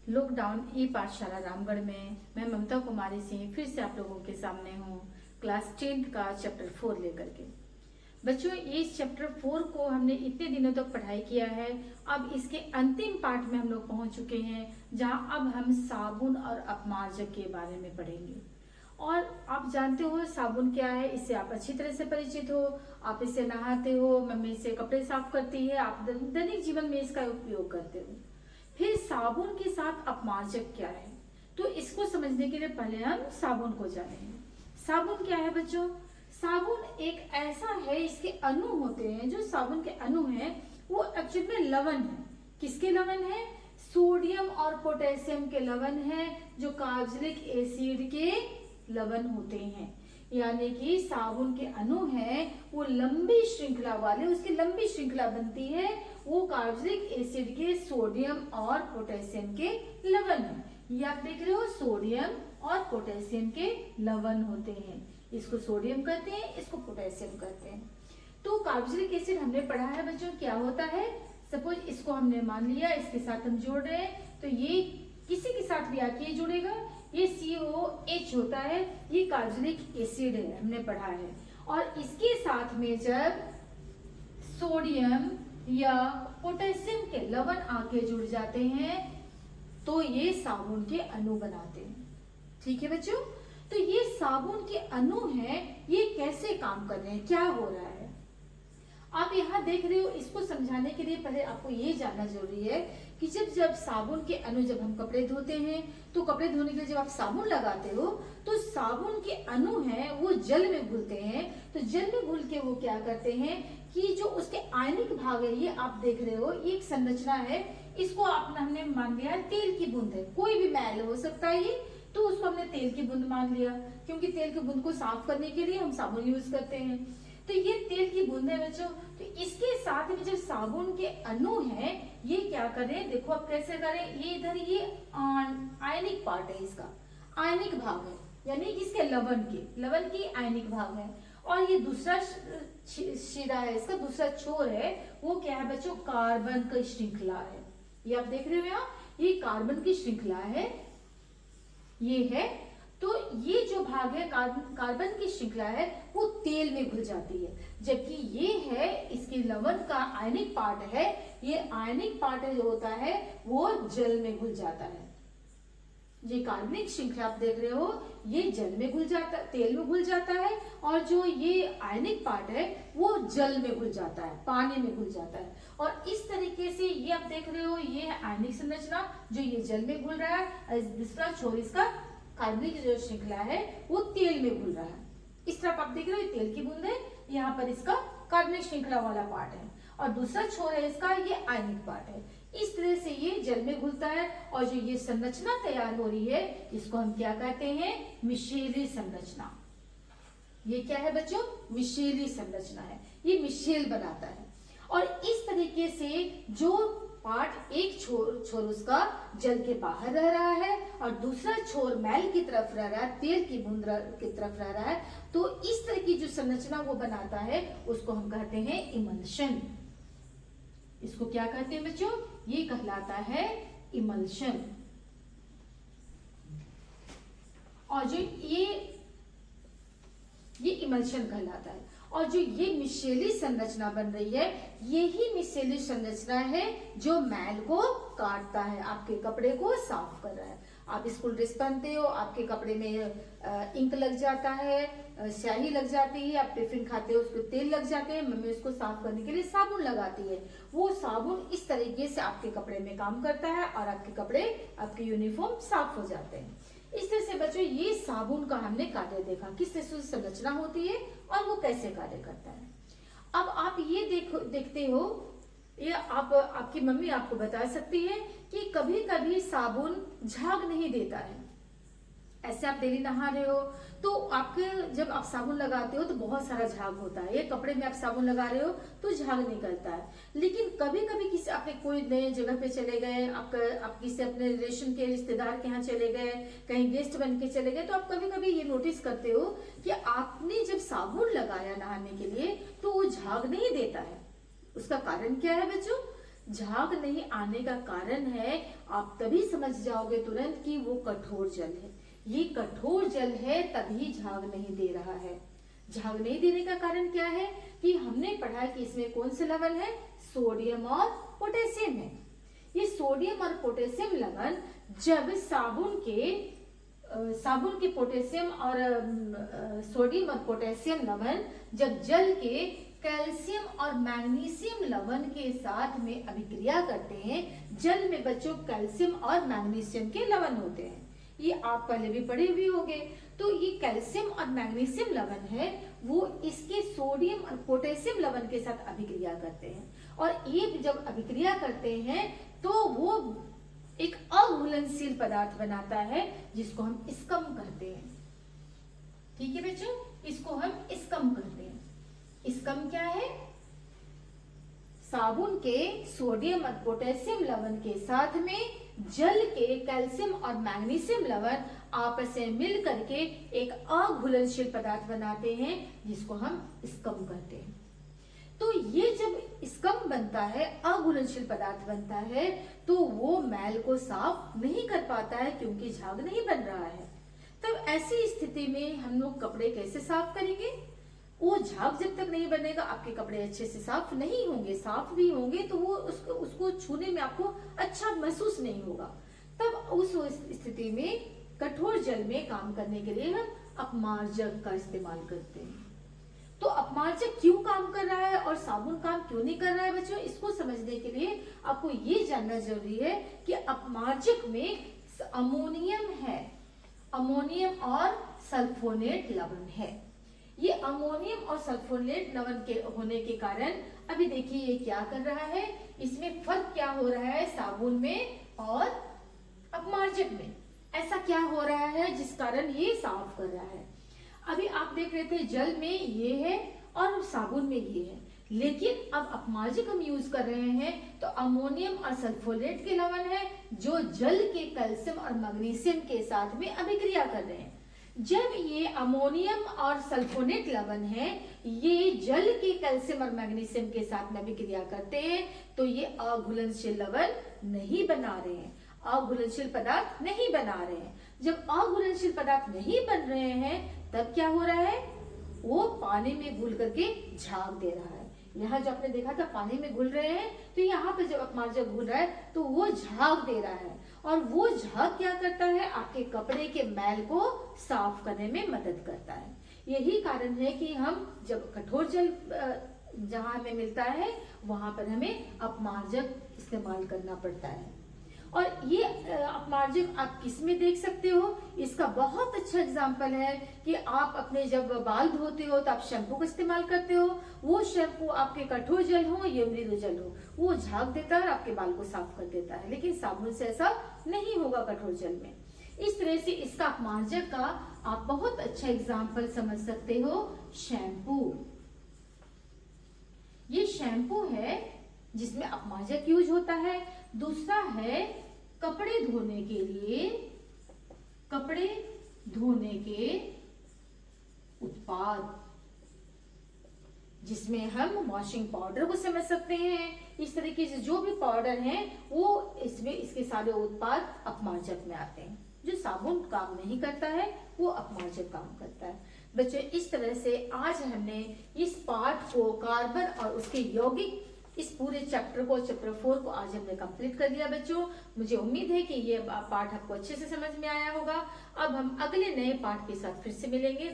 Lockdown ई पाठशाला रामगढ़ में मैं ममता कुमारी सिंह फिर से आप लोगों के सामने हूँ क्लास 10th का चैप्टर 4 लेकर के। बच्चों, इस चैप्टर 4 को हमने इतने दिनों तक पढ़ाई किया है। अब इसके अंतिम पार्ट में हम लोग पहुंच चुके हैं, जहां अब हम साबुन और अपमार्जक के बारे में पढ़ेंगे। और आप जानते हो साबुन क्या है, इससे आप अच्छी तरह से परिचित हो। आप इससे नहाते हो, मम्मी इससे कपड़े साफ करती है, आप दैनिक जीवन में इसका उपयोग करते हो। फिर साबुन के साथ अपमार्जक क्या है, तो इसको समझने के लिए पहले हम साबुन को जानेंगे। साबुन क्या है बच्चों? साबुन एक ऐसा है, इसके अणु होते हैं, जो साबुन के अणु हैं वो एक्चुअली में लवण है। किसके लवण है? सोडियम और पोटेशियम के लवण है, जो कार्बोक्सिलिक एसिड के लवण होते हैं। यानी कि साबुन के अणु हैं वो लंबी श्रृंखला वाले, उसकी लंबी श्रृंखला बनती है, वो कार्बोक्सिलिक एसिड के सोडियम और पोटेशियम के लवण है। ये आप देख रहे हो, सोडियम और पोटेशियम के लवण होते हैं। इसको सोडियम कहते हैं, इसको पोटेशियम कहते हैं। तो कार्बोक्सिलिक एसिड हमने पढ़ा है बच्चों क्या होता है। सपोज इसको हमने मान लिया, इसके साथ हम जोड़ रहे हैं, तो ये किसी के साथ भी आके ये जुड़ेगा। ये COH होता है, ये कार्बोक्सिलिक एसिड है, हमने पढ़ा है। और इसके साथ में जब सोडियम या पोटेशियम के लवण आके जुड़ जाते हैं तो ये साबुन के अणु बनाते हैं। ठीक है बच्चों, तो ये साबुन के अणु हैं, ये कैसे काम कर रहे हैं, क्या हो रहा है आप यहाँ देख रहे हो। इसको समझाने के लिए पहले आपको ये जानना जरूरी है कि जब साबुन के अणु, जब हम कपड़े धोते हैं तो कपड़े धोने के लिए जब आप साबुन लगाते हो तो साबुन के अणु हैं वो जल में घुलते हैं। तो जल में घुल के वो क्या करते हैं कि जो उसके आयनिक भाग है, ये आप देख रहे हो, ये एक संरचना है। इसको हमने मान लिया तेल की बूंद है, कोई भी मैल हो सकता है ये, तो उसको हमने तेल की बूंद मान लिया, क्योंकि तेल की बूंद को साफ करने के लिए हम साबुन यूज करते हैं। तो ये तेल की बूंद है बच्चों। तो इसके साथ में जब साबुन के अणु हैं, ये क्या करें, देखो अब कैसे करें। ये इधर ये आयनिक पार्ट है, इसका आयनिक भाग है, यानी इसके लवण की आयनिक भाग है। और ये दूसरा शिरा है, इसका दूसरा छोर है, वो क्या है बच्चों? कार्बन की श्रृंखला है। ये आप देख रहे हो यहाँ, ये कार्बन की श्रृंखला है, ये है। तो ये जो भाग है कार्बन की श्रृंखला है, वो तेल में घुल जाती है। जबकि ये है, इसके लवण का आयनिक पार्ट है, ये आयनिक पार्ट जो होता है वो जल में घुल जाता है। ये कार्बनिक श्रृंखला आप देख रहे हो, ये जल में घुल जाता है, तेल में घुल जाता है। और जो ये आयनिक पार्ट है वो जल में घुल जाता है, पानी में घुल जाता है। और इस तरीके से ये आप देख रहे हो, ये है आयनिक संरचना, जो ये जल में घुल रहा है। दूसरा छोर इसका कार्बनिक जो श्रृंखला है वो तेल में घुल रहा है। इस तरफ आप देख रहे हो, तेल की बूंद है, यहाँ पर इसका कार्बनिक श्रृंखला वाला पार्ट है, और दूसरा छोर है इसका, ये आयनिक पार्ट है। इस तरह से ये जल में घुलता है। और जो ये संरचना तैयार हो रही है, इसको हम क्या कहते हैं? मिशेली संरचना। ये क्या है बच्चों? मिशेली संरचना है, ये मिशेल बनाता है। और इस तरीके से जो पार्ट, एक छोर उसका जल के बाहर रह रहा है और दूसरा छोर मैल की तरफ रह रहा है, तेल की बूंद की तरफ रह रहा है, तो इस तरह की जो संरचना वो बनाता है उसको हम कहते हैं इमल्शन। इसको क्या कहते हैं बच्चों? ये कहलाता है इमल्शन। और जो ये इमल्शन कहलाता है। और जो ये मिशेली संरचना बन रही है, यही मिशेली संरचना है जो मैल को काटता है, आपके कपड़े को साफ कर रहा है। आप स्कूल ड्रेस पहनते हो, आपके कपड़े में इंक लग जाता है, स्याही लग जाती है, आप टिफिन खाते हो उसको तेल लग जाते हैं, मम्मी उसको साफ करने के लिए साबुन लगाती है। वो साबुन इस तरीके से आपके कपड़े में काम करता है और आपके कपड़े, आपके यूनिफॉर्म साफ हो जाते हैं। इस तरह से बच्चों ये साबुन का हमने कार्य देखा, किस तरह से संरचना होती है और वो कैसे कार्य करता है। अब आप ये देखते हो, ये आपकी मम्मी आपको बता सकती है कि कभी कभी साबुन झाग नहीं देता है। ऐसे आप डेली नहा रहे हो तो आपके, जब आप साबुन लगाते हो तो बहुत सारा झाग होता है। ये कपड़े में आप साबुन लगा रहे हो तो झाग निकलता है। लेकिन कभी कभी किसी, आपने कोई नए जगह पे चले गए, आप किसी अपने रिलेशन के रिश्तेदार के यहाँ चले गए, कहीं गेस्ट बन के चले गए, तो आप कभी कभी ये नोटिस करते हो कि आपने जब साबुन लगाया नहाने के लिए तो वो झाग नहीं देता है। उसका कारण क्या है बच्चों? झाग नहीं आने का कारण है, आप तभी समझ जाओगे तुरंत कि वो कठोर जल है। ये कठोर जल है तभी झाग नहीं दे रहा है। झाग नहीं देने का कारण क्या है कि हमने पढ़ा कि इसमें कौन से लवण है, सोडियम और पोटेशियम है। ये सोडियम और पोटेशियम लवण जब साबुन के पोटेशियम और सोडियम और पोटेशियम लवण जब जल के कैल्शियम और मैग्नीशियम लवण के साथ में अभिक्रिया करते हैं, जल में बच्चों कैल्शियम और मैग्नीशियम के लवण होते हैं, ये आप पहले भी पढ़े हुए होंगे। तो ये कैल्शियम और मैग्नीशियम लवण है, वो इसके सोडियम और पोटेशियम लवण के साथ अभिक्रिया करते हैं, और ये जब अभिक्रिया करते हैं तो वो एक अघुलनशील पदार्थ बनाता है जिसको हम स्कम कहते हैं। ठीक है बच्चों, इसको हम स्कम कहते हैं। स्कम क्या है? साबुन के सोडियम और पोटेशियम लवण के साथ में जल के कैल्शियम और मैग्नीशियम लवण आपस में मिल करके एक अघुलनशील पदार्थ बनाते हैं जिसको हम स्कम कहते हैं। तो ये जब स्कम बनता है, अघुलनशील पदार्थ बनता है, तो वो मैल को साफ नहीं कर पाता है क्योंकि झाग नहीं बन रहा है। तब ऐसी स्थिति में हम लोग कपड़े कैसे साफ करेंगे? वो झाग जब तक नहीं बनेगा आपके कपड़े अच्छे से साफ नहीं होंगे। साफ भी होंगे तो वो उसको छूने में आपको अच्छा महसूस नहीं होगा। तब उस स्थिति में कठोर जल में काम करने के लिए हम अपमार्जक का इस्तेमाल करते हैं। तो अपमार्जक क्यों काम कर रहा है और साबुन काम क्यों नहीं कर रहा है बच्चों, इसको समझने के लिए आपको ये जानना जरूरी है कि अपमार्जक में अमोनियम है, अमोनियम और सल्फोनेट लवण है। ये अमोनियम और सल्फोनेट लवण के होने के कारण अभी देखिए ये क्या कर रहा है, इसमें फर्क क्या हो रहा है साबुन में और अपमार्जक में। ऐसा क्या हो रहा है जिस कारण ये साफ कर रहा है। अभी आप देख रहे थे जल में ये है और साबुन में ये है, लेकिन अब अपमार्जक हम यूज कर रहे हैं तो अमोनियम और सल्फोनेट के लवण है जो जल के कैल्शियम और मैग्नीशियम के साथ में अभिक्रिया कर रहे हैं। जब ये अमोनियम और सल्फोनेट लवण है, ये जल के कैल्शियम और मैग्नीशियम के साथ में अभिक्रिया करते हैं, तो ये अघुलनशील लवण नहीं बना रहे हैं, अघुलनशील पदार्थ नहीं बना रहे हैं। जब अघुलनशील पदार्थ नहीं बन रहे हैं तब क्या हो रहा है, वो पानी में घुल करके झाग दे रहा है। यहाँ जो आपने देखा था पानी में घुल रहे हैं, तो यहाँ पे जब अपमार्जक घुल रहा है तो वो झाग दे रहा है, और वो झाग क्या करता है, आपके कपड़े के मैल को साफ करने में मदद करता है। यही कारण है कि हम जब कठोर जल जहाँ हमें मिलता है वहां पर हमें अपमार्जक इस्तेमाल करना पड़ता है। और ये अपमार्जक आप किस में देख सकते हो, इसका बहुत अच्छा एग्जाम्पल है कि आप अपने जब बाल धोते हो तो आप शैम्पू का इस्तेमाल करते हो। वो शैम्पू आपके कठोर जल हो या मृदु जल हो, वो झाग देता है और आपके बाल को साफ कर देता है, लेकिन साबुन से ऐसा नहीं होगा कठोर जल में। इस तरह से इसका अपमार्जक का आप बहुत अच्छा एग्जाम्पल समझ सकते हो, शैम्पू। ये शैम्पू है जिसमें अपमार्जक यूज होता है। दूसरा है कपड़े धोने के लिए, कपड़े धोने के उत्पाद, जिसमें हम वॉशिंग पाउडर को समझ सकते हैं। इस तरीके से जो भी पाउडर है वो इसमें इसके सारे उत्पाद अपमार्जक में आते हैं। जो साबुन काम नहीं करता है वो अपमार्जक काम करता है। बच्चों इस तरह से आज हमने इस पाठ को, कार्बन और उसके यौगिक, इस पूरे चैप्टर को, चैप्टर 4 को आज हमने कंप्लीट कर दिया बच्चों। मुझे उम्मीद है कि ये पाठ आपको अच्छे से समझ में आया होगा। अब हम अगले नए पाठ के साथ फिर से मिलेंगे।